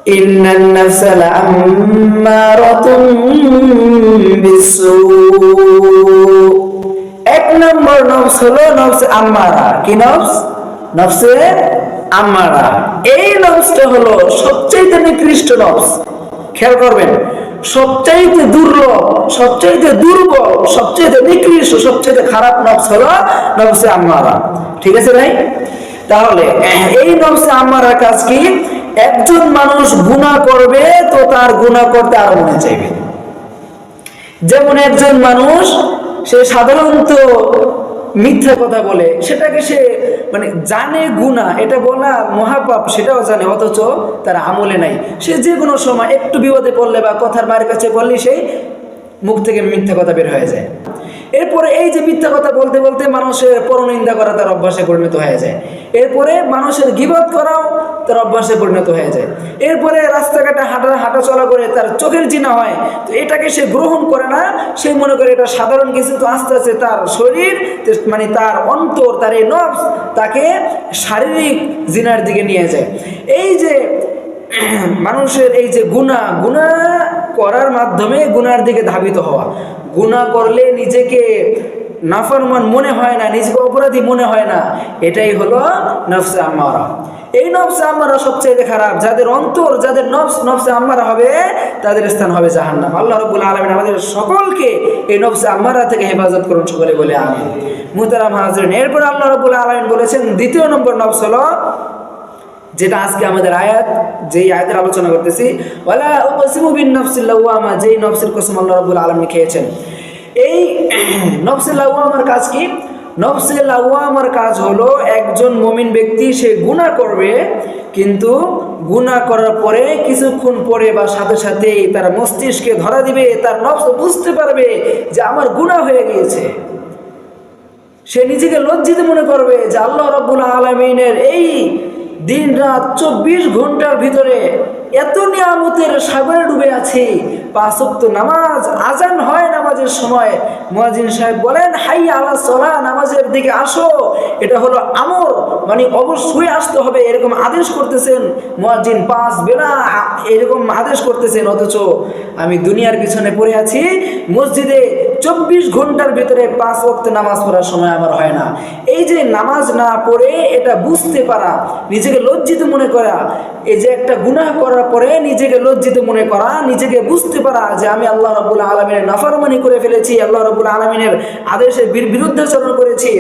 ইন্নান নাফসা লাআম্মারাতুন বিসসূ। এক নম্বর নফস হলো নফসে আম্মারা। কি নফস? নফসে আম্মারা। এই নফসটা হলো সবচেয়ে নিকৃষ্ট নফস। খেয়াল করবেন, সবচাইতে দুর্লভ, সবচাইতে দুর্বল, সবচাইতে নিকৃষ্ট, সবচাইতে খারাপ নফস হলো নফসে আম্মারা। ঠিক আছে ভাই? তাহলে এই নফসে আম্মারার কাজ কি? একজন মানুষ গুনাহ করবে তো তার গুনাহ করতে আরো মনে চাইবে। যেমন একজন মানুষ সে সাধারণত মিথ্যা কথা বলে, সেটাকে সে মানে জানে গুনাহ, এটা বলা মহাপাপ, সেটাও জানে, অথচ তার আমলে নাই। সে যে কোনো সময় একটু বিপদে পড়লে বা কথার মায়ের কাছে বললে সেই মুখ থেকে মিথ্যা কথা বের হয়ে যায়। এরপরে এই যে মিথ্যা কথা বলতে বলতে মানুষের পরনিন্দা করা তার অভ্যাসে পরিণত হয়ে যায়। এরপরে মানুষের গীবত করাও তার অভ্যাসে পরিণত হয়ে যায়। এরপরে রাস্তাঘাটে হাঁটা চলা করে তার চোখের জিনা হয়, তো এটাকে সে গ্রহণ করে না, সে মনে করে এটা সাধারণ কিছু। তো আস্তে আস্তে তার শরীর মানে তার অন্তর, তার এই নফস তাকে শারীরিক জিনার দিকে নিয়ে যায়। এই যে মানুষের এই যে গুনাহ করার মাধ্যমে গুনার দিকে ধাবিত হওয়া, গুনাহ করলে নিজেকে নাফরমান মনে হয় না, নিজেকে অপরাধী মনে হয় না, এটাই হলো নফসে আম্মারা। এই নফসে আম্মারা সবচেয়ে খারাপ। যাদের অন্তর, যাদের নফসে আম্মারা হবে, তাদের স্থান হবে জাহান্নাম। আল্লাহ রাব্বুল আলামিন আমাদের সকলকে এই নফসে আম্মারা থেকে হেফাজত করুন, সকলে বলে আমিন। মুহতারাম হাজরিন, এরপর আল্লাহ রাব্বুল আলামিন বলেছেন দ্বিতীয় নম্বর নফস হলো, যেটা আজকে আমাদের আয়াত, যেই আয়াতের আলোচনা করতেছি, ওয়ালা উকসিমু বিন নফসিল লাওয়ামা, যেই নফসের কসম আল্লাহ রাব্বুল আলামিন খেয়েছেন। এই নফসে লাওয়ামার কাজ কি? নফসে লাওয়ামার কাজ হলো একজন মুমিন ব্যক্তি সে গুনাহ করবে, কিন্তু গুনাহ করার পরে কিছুক্ষণ পরে বা সাথে সাথেই তার মস্তিষ্কে ধরা দিবে, তার নফস বুঝতে পারবে যে আমার গুনাহ হয়ে গিয়েছে। সে নিজেকে লজ্জিত মনে করবে যে আল্লাহ রাব্বুল আলামিনের এই দিন রাত 24 ঘন্টার ভিতরে এত নিয়ামতের সাগরে ডুবে আছে। 5 ওয়াক্ত নামাজ, আজান হয় নামাজের সময়, মুয়াজ্জিন সাহেব বলেন হাইয়া আলা সালাহ, নামাজের দিকে আসো, এটা হলো আমর, মানে অবশ্যই আসতে হবে, এরকম আদেশ করতেছেন মুয়াজ্জিন। 5 বেলা এরকম আদেশ করতেছেন, অথচ আমি দুনিয়ার পিছনে পড়ে আছি, মসজিদে 24 ঘন্টার ভিতরে 5 ওয়াক্ত নামাজ পড়ার সময় আমার হয় না। এই যে নামাজ না পড়ে এটা বুঝতে পারা, নিজেকে লজ্জিত মনে করা, এই যে একটা গুনাহ করার পরে নিজেকে লজ্জিত মনে করা, নিজেকে বুঝতে পারা যে আমি আল্লাহ রাব্বুল আলামিনের নাফরমানি করে ফেলেছি, আল্লাহ রাব্বুল আলামিনের আদেশের বিরুদ্ধাচরণ করেছি,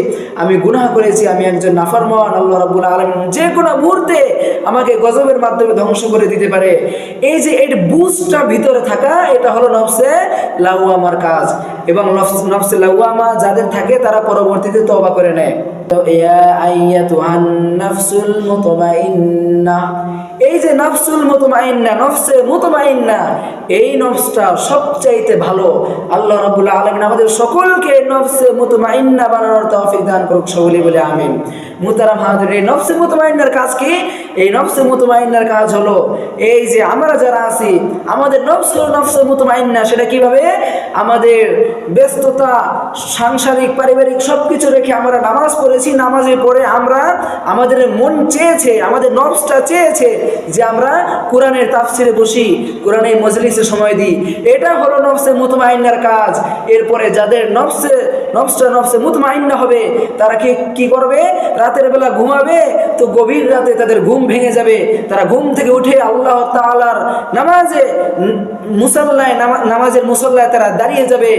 আমি গুনাহ করেছি, আমি একজন নাফরমান। আল্লাহ রাব্বুল আলামিন যে কোনো মুহূর্তে আমাকে গজবের মাধ্যমে ধ্বংস করে দিতে পারে। এই যে এই বুঝটা ভিতরে থাকা, এটা হলো নফসে লাওয়ামার কাজ। এবং নফসে লাওয়ামা যাদের থাকে তারা পরবর্তীতে তওবা করে নেয়। ইয়া আইয়াতুহান নাফসুল মুতমাইন্না, এই যে নফসুল মুতমাইন্না, নফসে মুতমাইন্না, এই নফসটা সবচাইতে ভালো। আল্লাহ রাব্বুল আলামিন আমাদের সকলকে নফসে মুতমাইন্না বানানোর তৌফিক দান করুক, সকলে বলে আমিন। মুহতারাম হাজিরিন, এই নফসে মুতমাইন্নার কাজ কি? এই নফসে মুতমাইন্নার কাজ হলো এই যে আমরা যারা আছি, আমাদের নফসে মুতমাইন্না, সেটা কিভাবে? আমাদের ব্যস্ততা, সাংসারিক, পারিবারিক সবকিছু রেখে আমরা নামাজ পড়েছি, নামাজে পড়ে আমরা আমাদের মন চেয়েছে, আমাদের নফসটা চেয়েছে যে আমরা কোরআনের তাফসিরে বসি, কোরআনের মজলিসে সময় দিই, এটা হলো নফসে মুতমাইন্নার কাজ। এরপরে যাদের নফসে মুতমাইন্না হবে, তারা কি করবে? রাতের বেলা ঘুমাবে, তো গভীর রাতে তাদের ঘুম ভেঙে যাবে, তারা ঘুম থেকে উঠে আল্লাহ তাআলার নামাজের মুসল্লায় তারা দাঁড়িয়ে যাবে।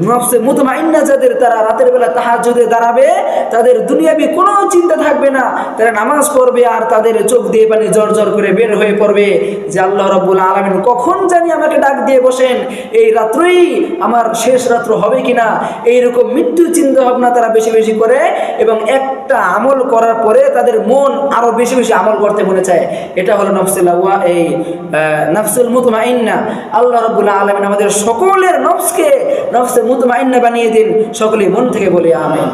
নফসে মুতমাইন্না যাদের, তারা রাতের বেলা তাহাজ্জুদে দাঁড়াবে, তাদের দুনিয়াবি কোনো চিন্তা থাকবে না, তারা নামাজ পড়বে, আর তাদের চোখ দিয়ে পানি জড় করে বের হয়ে পড়বে যে আল্লাহ রাব্বুল আলামিন কখন জানি আমাকে ডাক দিয়ে বসেন, এই রাত্রেই আমার শেষ রাত্র হবে কিনা, এইরকম মৃত্যু চিন্তা ভাবনা তারা বেশি বেশি করে। এবং একটা আমল করার পরে তাদের মন আরো বেশি বেশি আমল করতে মনে চায়। এটা হলো নফসুল মুতমাইন্না। আল্লাহ রাব্বুল আলামিন আমাদের সকলের নফসকে নফসে মুতমাইন্না বানিয়ে দিন, সকলেই মন থেকে বলি আমিন।